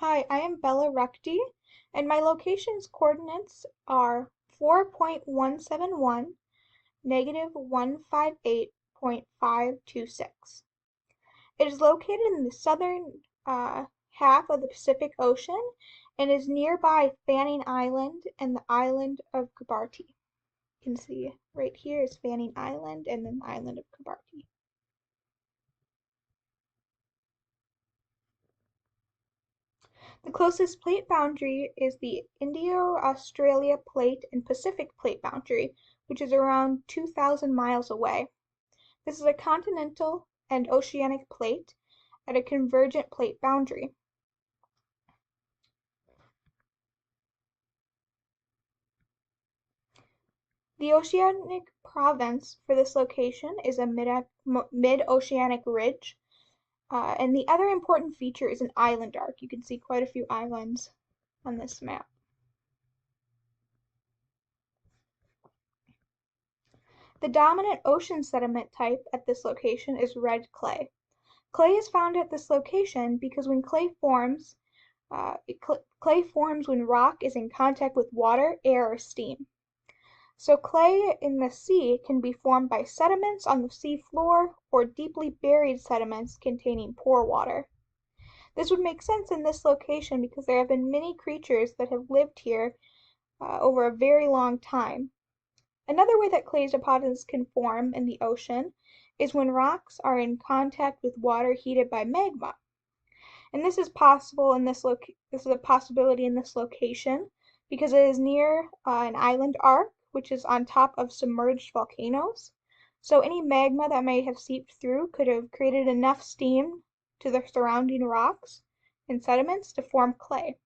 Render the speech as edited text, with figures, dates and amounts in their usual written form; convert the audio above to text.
Hi, I am Bella Ruchti, and my location's coordinates are 4.171, -158.526. It is located in the southern half of the Pacific Ocean and is nearby Fanning Island and the island of Kiribati. You can see right here is Fanning Island and then the island of Kiribati. The closest plate boundary is the Indo-Australia Plate and Pacific Plate boundary, which is around 2,000 miles away. This is a continental and oceanic plate at a convergent plate boundary. The Oceanic Province for this location is a mid-oceanic ridge, and the other important feature is an island arc. You can see quite a few islands on this map. The dominant ocean sediment type at this location is red clay. Clay is found at this location because when clay forms when rock is in contact with water, air, or steam. So clay in the sea can be formed by sediments on the sea floor or deeply buried sediments containing pore water. This would make sense in this location because there have been many creatures that have lived here over a very long time. Another way that clay deposits can form in the ocean is when rocks are in contact with water heated by magma. And this is possible in this is a possibility in this location because it is near an island arc, which is on top of submerged volcanoes. So any magma that may have seeped through could have created enough steam to the surrounding rocks and sediments to form clay.